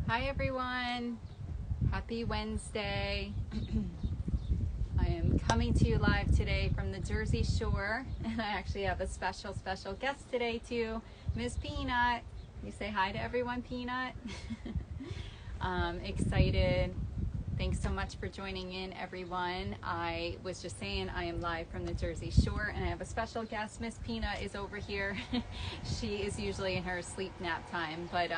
Hi everyone, happy Wednesday. I am coming to you live today from the Jersey Shore, and I actually have a special guest today too, Miss Peanut. You say hi to everyone, Peanut. Excited. Thanks so much for joining in, everyone. I was just saying I am live from the Jersey Shore, and I have a special guest. Miss Peanut is over here. She is usually in her sleep nap time, but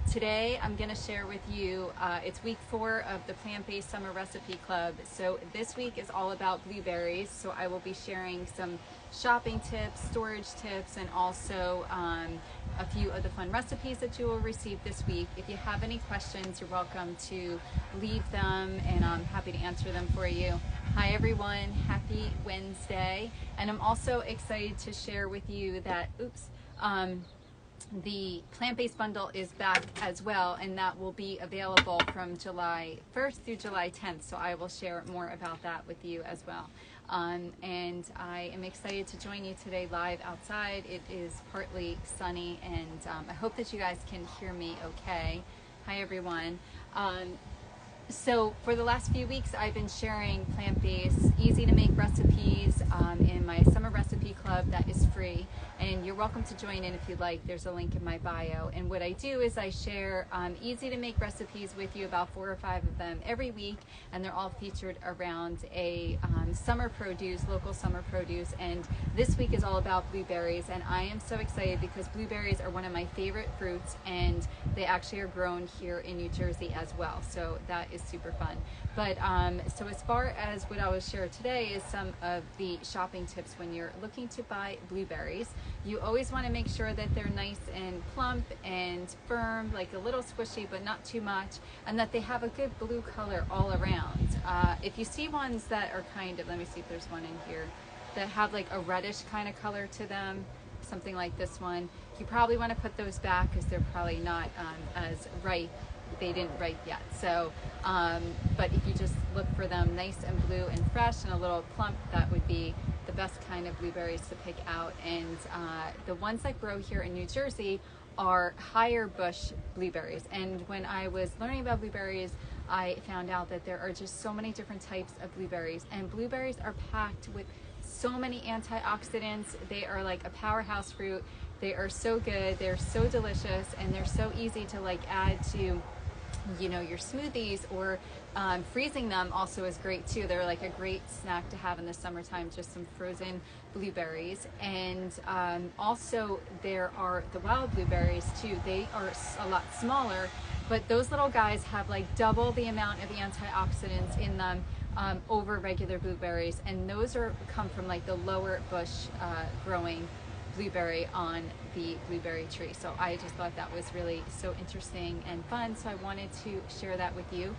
today I'm going to share with you, it's week 4 of the Plant-Based Summer Recipe Club. So this week is all about blueberries, so I will be sharing some shopping tips, storage tips, and also a few of the fun recipes that you will receive this week. If you have any questions, you're welcome to leave them, and I'm happy to answer them for you. Hi everyone, happy Wednesday. And I'm also excited to share with you that, the plant-based bundle is back as well, and that will be available from July 1st through July 10th. So I will share more about that with you as well. And I am excited to join you today live outside. It is partly sunny, and I hope that you guys can hear me okay. Hi everyone. So for the last few weeks, I've been sharing plant-based, easy to make recipes in my summer recipe club that is free. And you're welcome to join in if you'd like. There's a link in my bio. And what I do is I share easy to make recipes with you, about 4 or 5 of them every week. And they're all featured around a summer produce, local summer produce. And this week is all about blueberries. And I am so excited because blueberries are one of my favorite fruits, and they actually are grown here in New Jersey as well. So that is super fun. But so as far as what I will share today is some of the shopping tips when you're looking to buy blueberries. You always want to make sure that they're nice and plump and firm, like a little squishy but not too much, and that they have a good blue color all around. If you see ones that are kind of, let me see if there's one in here, that have like a reddish kind of color to them, something like this one, you probably want to put those back because they're probably not as ripe. They didn't ripe yet. So, but if you just look for them nice and blue and fresh and a little plump, that would be the best kind of blueberries to pick out. And the ones that grow here in New Jersey are higher bush blueberries. And when I was learning about blueberries, I found out that there are just so many different types of blueberries, and blueberries are packed with so many antioxidants. They are like a powerhouse fruit. They are so good, they're so delicious, and they're so easy to like add to, you know, your smoothies, or freezing them also is great too. They're like a great snack to have in the summertime, just some frozen blueberries. And also there are the wild blueberries too. They are a lot smaller, but those little guys have like double the amount of antioxidants in them over regular blueberries, and those come from like the lower bush growing blueberry on the blueberry tree. So I just thought that was really so interesting and fun, so I wanted to share that with you.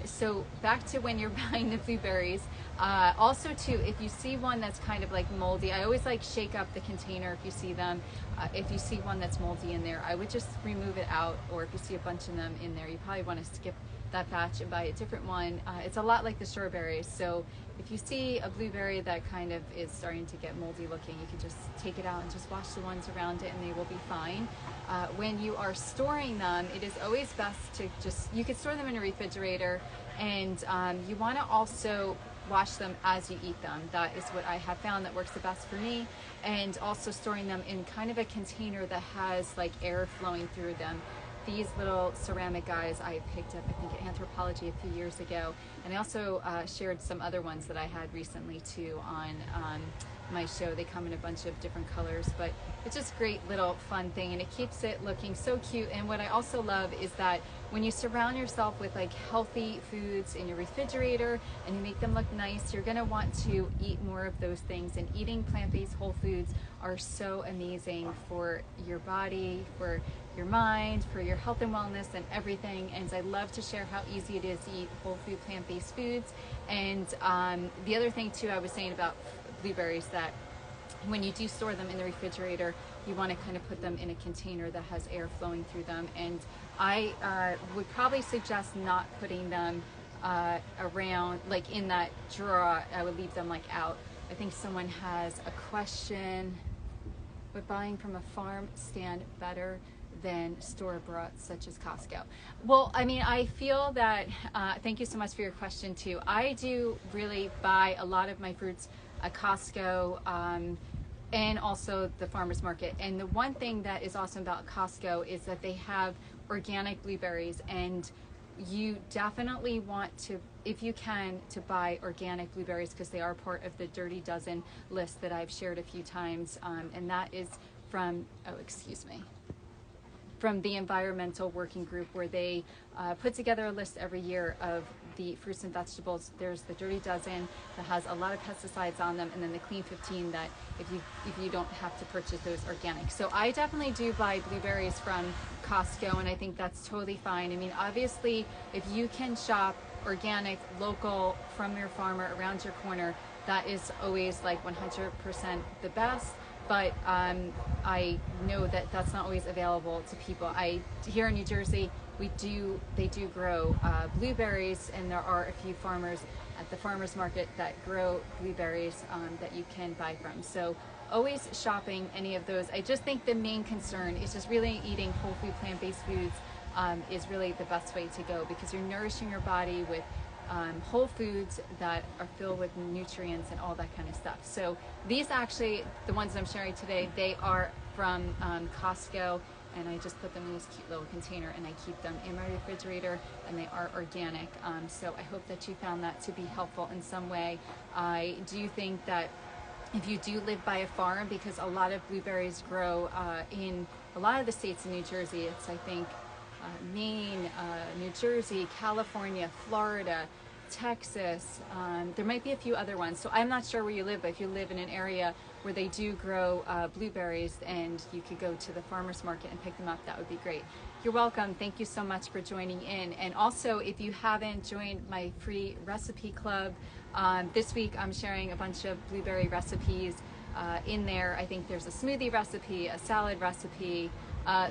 So back to when you're buying the blueberries, also too, if you see one that's kind of like moldy, I always like shake up the container if you see them. If you see one that's moldy in there, I would just remove it out, or if you see a bunch of them in there, you probably want to skip that batch and buy a different one. It's a lot like the strawberries, so if you see a blueberry that kind of is starting to get moldy looking, you can just take it out and just wash the ones around it, and they will be fine. When you are storing them, it is always best to you can store them in a refrigerator, and you want to also wash them as you eat them. That is what I have found that works the best for me. And also storing them in kind of a container that has like air flowing through them. These little ceramic guys I picked up, I think, at Anthropology a few years ago, and I also shared some other ones that I had recently too on my show. They come in a bunch of different colors, but it's just a great little fun thing, and it keeps it looking so cute. And what I also love is that when you surround yourself with like healthy foods in your refrigerator and you make them look nice, you're gonna want to eat more of those things. And eating plant-based whole foods are so amazing for your body, for your mind, for your health and wellness and everything. And I love to share how easy it is to eat whole food plant-based foods. And the other thing too I was saying about blueberries, that when you do store them in the refrigerator, you want to kind of put them in a container that has air flowing through them. And I would probably suggest not putting them around, like in that drawer. I would leave them like out. I think someone has a question. But buying from a farm stand better than store-bought, such as Costco. Well, I mean, I feel that, thank you so much for your question too. I do really buy a lot of my fruits at Costco, and also the farmer's market. And the one thing that is awesome about Costco is that they have organic blueberries, and you definitely want to, if you can, to buy organic blueberries, because they are part of the Dirty Dozen list that I've shared a few times, and that is from, from the Environmental Working Group, where they put together a list every year of the fruits and vegetables. There's the Dirty Dozen that has a lot of pesticides on them, and then the Clean 15 that if you don't have to purchase those organic. So I definitely do buy blueberries from Costco, and I think that's totally fine. I mean, obviously, if you can shop organic, local, from your farmer around your corner, that is always like 100% the best. But I know that that's not always available to people. Here in New Jersey, they do grow blueberries, and there are a few farmers at the farmers market that grow blueberries that you can buy from. So always shopping any of those. I just think the main concern is just really eating whole food, plant-based foods is really the best way to go, because you're nourishing your body with whole foods that are filled with nutrients and all that kind of stuff. So these actually, the ones I'm sharing today, they are from Costco, and I just put them in this cute little container, and I keep them in my refrigerator, and they are organic. So I hope that you found that to be helpful in some way. I do think that if you do live by a farm, because a lot of blueberries grow in a lot of the states in New Jersey, it's I think Maine, New Jersey, California, Florida, Texas. There might be a few other ones. So I'm not sure where you live, but if you live in an area where they do grow blueberries and you could go to the farmer's market and pick them up, that would be great. You're welcome. Thank you so much for joining in. And also, if you haven't joined my free recipe club, this week I'm sharing a bunch of blueberry recipes in there. I think there's a smoothie recipe, a salad recipe,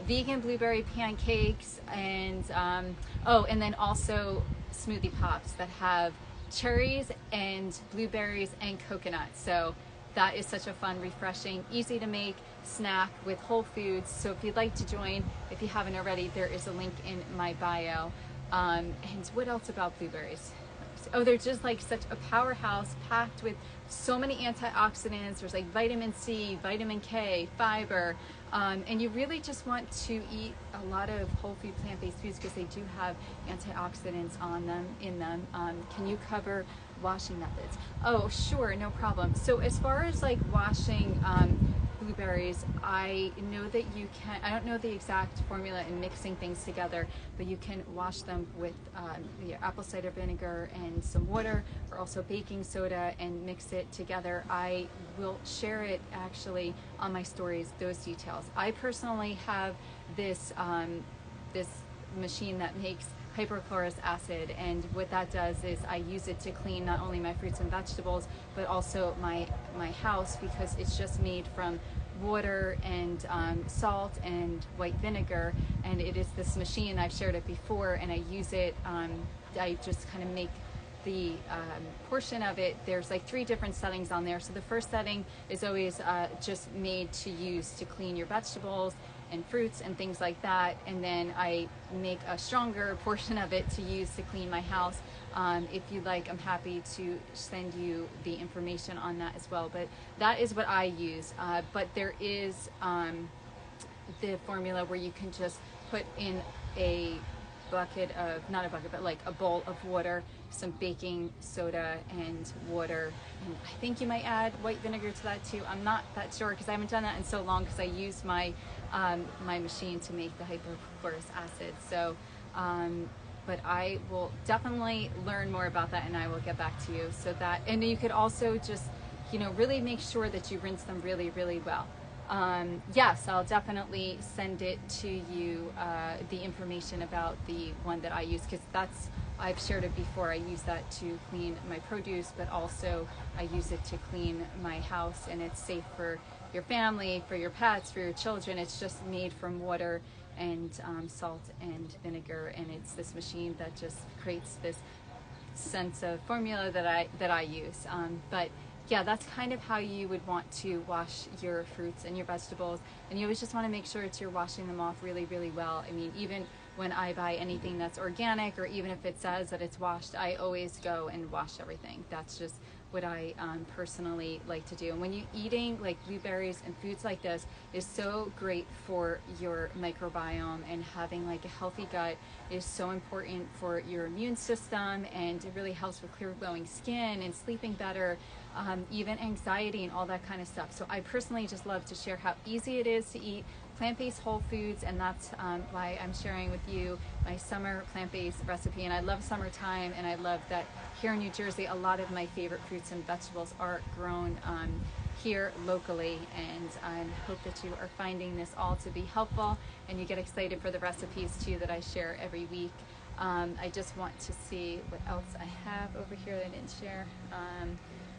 vegan blueberry pancakes, and and then also smoothie pops that have cherries and blueberries and coconut. So that is such a fun, refreshing, easy to make snack with whole foods. So if you'd like to join, if you haven't already, there is a link in my bio. And what else about blueberries? Oh, they're just like such a powerhouse, packed with so many antioxidants. There's like vitamin C, vitamin K, fiber, and you really just want to eat a lot of whole food, plant-based foods, because they do have antioxidants on them, in them. Can you cover washing methods? Oh, sure, no problem. So as far as like washing blueberries, I know that you can, I don't know the exact formula in mixing things together, but you can wash them with the apple cider vinegar and some water, or also baking soda, and mix it together. I will share it actually on my stories, those details. I personally have this this machine that makes hypochlorous acid, and what that does is I use it to clean not only my fruits and vegetables, but also my house, because it's just made from water and salt and white vinegar. And it is this machine, I've shared it before, and I use it, I just kind of make the portion of it. There's like 3 different settings on there. So the first setting is always just made to use to clean your vegetables and fruits and things like that, and then I make a stronger portion of it to use to clean my house. If you'd like, I'm happy to send you the information on that as well, but that is what I use. But there is the formula where you can just put in a bucket of, not a bucket, but like a bowl of water, some baking soda and water, and I think you might add white vinegar to that too. I'm not that sure, because I haven't done that in so long, because I use my my machine to make the hypochlorous acid. So but I will definitely learn more about that, and I will get back to you. So that, and you could also just, you know, really make sure that you rinse them really, really well. Yes, I'll definitely send it to you, the information about the one that I use, because that's, I've shared it before. I use that to clean my produce, but also I use it to clean my house, and it's safe for your family, for your pets, for your children. It's just made from water and salt and vinegar, and it's this machine that just creates this sense of formula that I use. But yeah, that's kind of how you would want to wash your fruits and your vegetables. And you always just want to make sure that you're washing them off really, really well. I mean, even when I buy anything that's organic, or even if it says that it's washed, I always go and wash everything. That's just what I personally like to do. And when you're eating like blueberries and foods like this, is so great for your microbiome, and having like a healthy gut is so important for your immune system, and it really helps with clear glowing skin and sleeping better, even anxiety and all that kind of stuff. So I personally just love to share how easy it is to eat plant-based whole foods, and that's why I'm sharing with you my summer plant-based recipe. And I love summertime, and I love that here in New Jersey a lot of my favorite fruits and vegetables are grown here locally, and I hope that you are finding this all to be helpful, and you get excited for the recipes too that I share every week. I just want to see what else I have over here that I didn't share.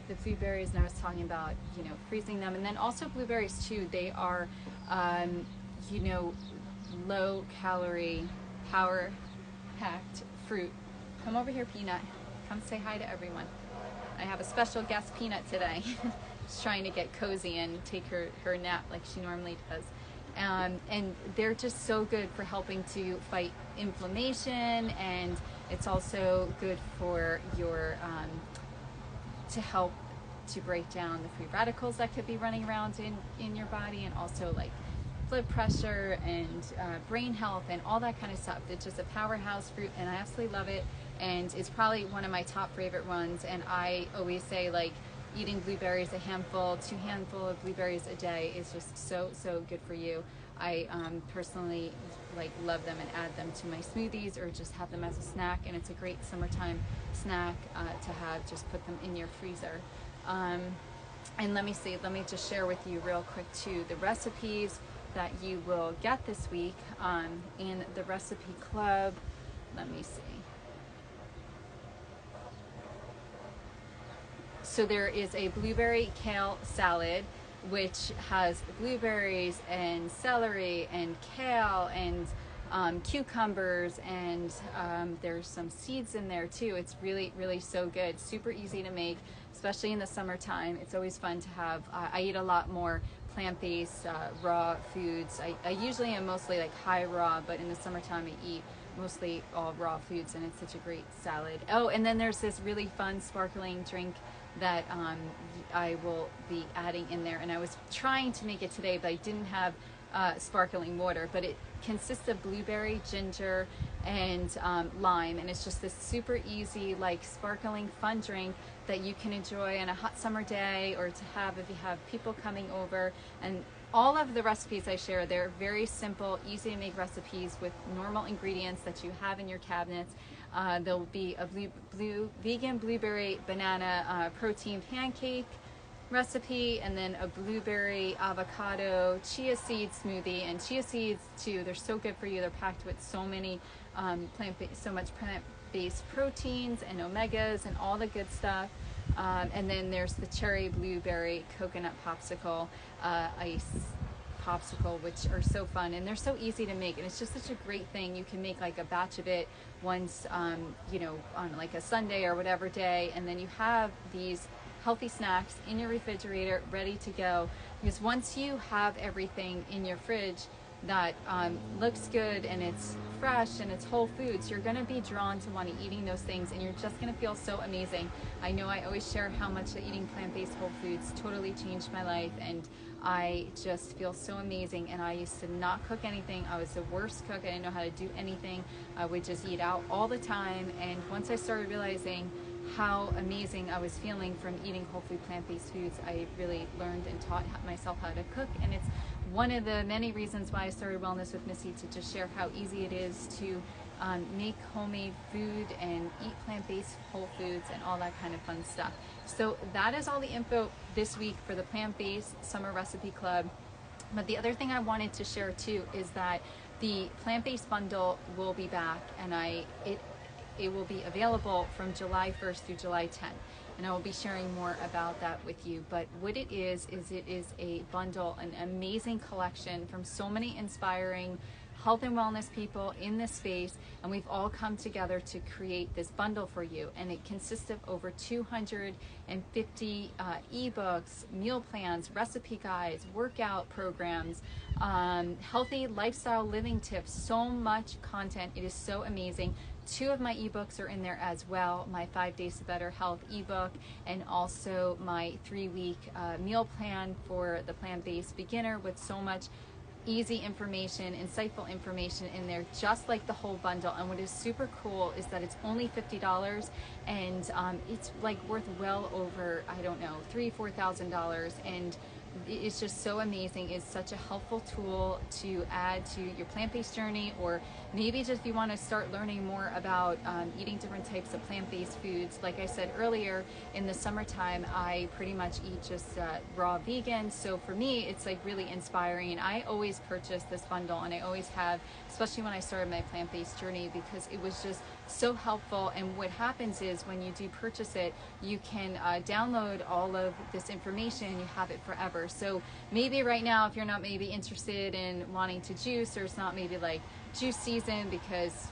The blueberries, and I was talking about, you know, freezing them. And then also blueberries too, they are, you know, low calorie, power packed fruit. Come over here, Peanut. Come say hi to everyone. I have a special guest, Peanut, today. She's trying to get cozy and take her nap like she normally does. And they're just so good for helping to fight inflammation, and it's also good for your, to help to break down the free radicals that could be running around in your body, and also like blood pressure and brain health and all that kind of stuff. It's just a powerhouse fruit, and I absolutely love it, and it's probably one of my top favorite ones. And I always say, like, eating blueberries, a handful, 2 handfuls of blueberries a day is just so good for you. I personally like love them and add them to my smoothies, or just have them as a snack, and it's a great summertime snack to have. Just put them in your freezer. And let me just share with you real quick too the recipes that you will get this week in the recipe club. Let me see. So there is a blueberry kale salad, which has blueberries and celery and kale and cucumbers, and there's some seeds in there too. It's really so good. Super easy to make, especially in the summertime. It's always fun to have. I eat a lot more plant-based raw foods. I usually am mostly like high raw, but in the summertime I eat mostly all raw foods, and it's such a great salad. Oh, and then there's this really fun sparkling drink that I will be adding in there, and I was trying to make it today, but I didn't have sparkling water. But it consists of blueberry, ginger, and lime, and it's just this super easy, like, sparkling fun drink that you can enjoy on a hot summer day, or to have if you have people coming over. And all of the recipes I share, they're very simple, easy to make recipes with normal ingredients that you have in your cabinets. There'll be a vegan blueberry banana protein pancake recipe, and then a blueberry avocado chia seed smoothie. And chia seeds too, they're so good for you. They're packed with so many so much plant-based proteins and omegas and all the good stuff. And then there's the cherry blueberry coconut popsicle, ice popsicle, which are so fun, and they're so easy to make, and it's just such a great thing. You can make like a batch of it once, you know, on like a Sunday or whatever day, and then you have these healthy snacks in your refrigerator ready to go. Because once you have everything in your fridge that looks good and it's fresh and it's whole foods, you're going to be drawn to want to eating those things, and you're just going to feel so amazing. I know I always share how much eating plant-based whole foods totally changed my life, and I just feel so amazing. And I used to not cook anything. I was the worst cook. I didn't know how to do anything. I would just eat out all the time. And once I started realizing how amazing I was feeling from eating whole food plant-based foods, I really learned and taught myself how to cook. And it's one of the many reasons why I started Wellness with Missy, to just share how easy it is to make homemade food and eat plant-based whole foods and all that kind of fun stuff. So that is all the info this week for the plant-based summer recipe club. But the other thing I wanted to share too is that the plant-based bundle will be back, and it will be available from July 1st through July 10th. And I will be sharing more about that with you. But what it is it is a bundle, an amazing collection from so many inspiring health and wellness people in this space, and we've all come together to create this bundle for you. And it consists of over 250 ebooks, meal plans, recipe guides, workout programs, healthy lifestyle living tips, so much content. It is so amazing. 2 of my ebooks are in there as well, my 5 Days to Better Health ebook, and also my 3-week meal plan for the plant-based beginner, with so much easy information, insightful information in there, just like the whole bundle. And what is super cool is that it's only $50, and it's like worth well over, I don't know, $3,000-$4,000, and it's just so amazing. It's such a helpful tool to add to your plant-based journey, or maybe just if you want to start learning more about eating different types of plant-based foods. Like I said earlier, in the summertime, I pretty much eat just raw vegan. So for me, it's like really inspiring. And I always purchase this bundle, and I always have, especially when I started my plant-based journey, because it was just so helpful. And what happens is when you do purchase it, you can download all of this information, and you have it forever. So maybe right now, if you're not maybe interested in wanting to juice, or it's not maybe like juice season because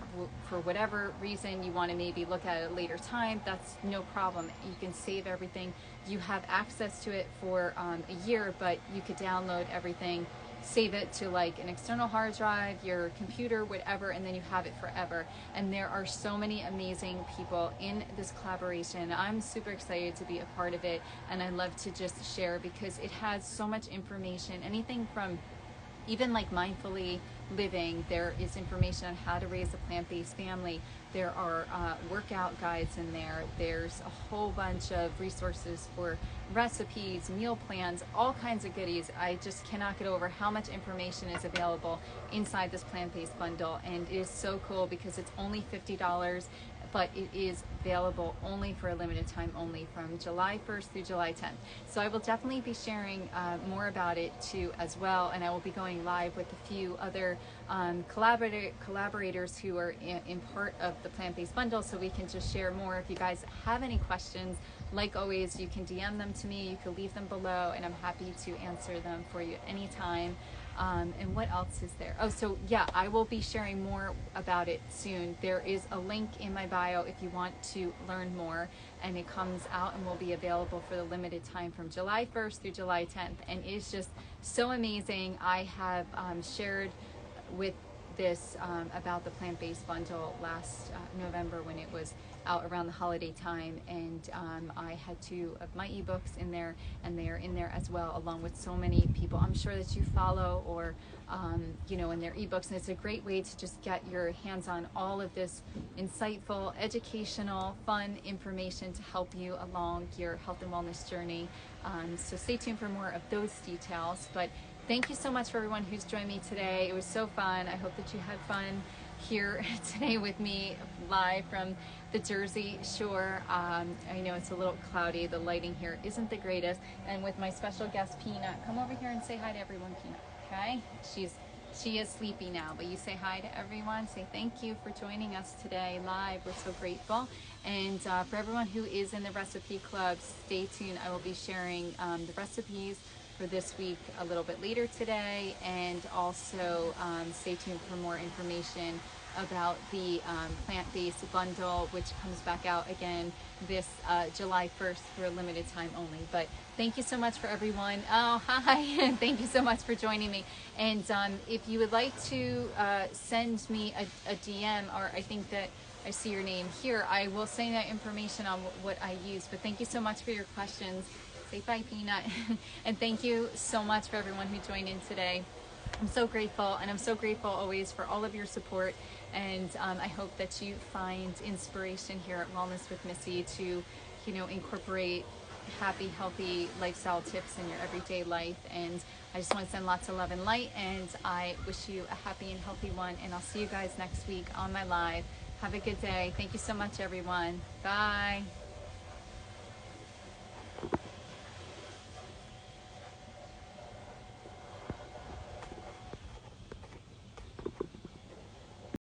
for whatever reason you want to maybe look at it later time, that's no problem. You can save everything. You have access to it for a year, but you could download everything, save it to like an external hard drive, your computer, whatever, and then you have it forever. And there are so many amazing people in this collaboration. I'm super excited to be a part of it, and I love to just share because it has so much information, anything from even like mindfully living. There is information on how to raise a plant-based family. There are workout guides in there. There's a whole bunch of resources for recipes, meal plans, all kinds of goodies. I just cannot get over how much information is available inside this plant-based bundle, and it is so cool because it's only $50, but it is available only for a limited time, only from July 1st through July 10th. So I will definitely be sharing more about it too as well, and I will be going live with a few other collaborators who are in part of the plant-based bundle, so we can just share more. If you guys have any questions, like always, you can DM them to me, you can leave them below, and I'm happy to answer them for you at any time. And what else is there? Oh, so yeah, I will be sharing more about it soon. There is a link in my bio if you want to learn more, and it comes out and will be available for the limited time from July 1st through July 10th. And it is just so amazing. I have shared with this about the plant-based bundle last November when it was out around the holiday time, and I had 2 of my ebooks in there, and they are in there as well, along with so many people I'm sure that you follow, or you know, in their ebooks. And it's a great way to just get your hands on all of this insightful, educational, fun information to help you along your health and wellness journey. So stay tuned for more of those details. But thank you so much for everyone who's joined me today. It was so fun. I hope that you had fun here today with me live from the Jersey Shore. I know it's a little cloudy. The lighting here isn't the greatest. And with my special guest, Peanut. Come over here and say hi to everyone, Peanut. Okay? She is sleepy now, but you say hi to everyone. Say thank you for joining us today live. We're so grateful. And for everyone who is in the recipe club, stay tuned. I will be sharing the recipes for this week a little bit later today, and also stay tuned for more information about the plant-based bundle, which comes back out again this July 1st for a limited time only. But thank you so much for everyone. Oh, hi. Thank you so much for joining me. And if you would like to send me a DM, or I think that I see your name here, I will send that information on what I use. But thank you so much for your questions. Say bye, Peanut. And thank you so much for everyone who joined in today. I'm so grateful, and I'm so grateful always for all of your support. And I hope that you find inspiration here at Wellness with Missy to, you know, incorporate happy, healthy lifestyle tips in your everyday life. And I just want to send lots of love and light, and I wish you a happy and healthy one. And I'll see you guys next week on my live. Have a good day. Thank you so much, everyone. Bye.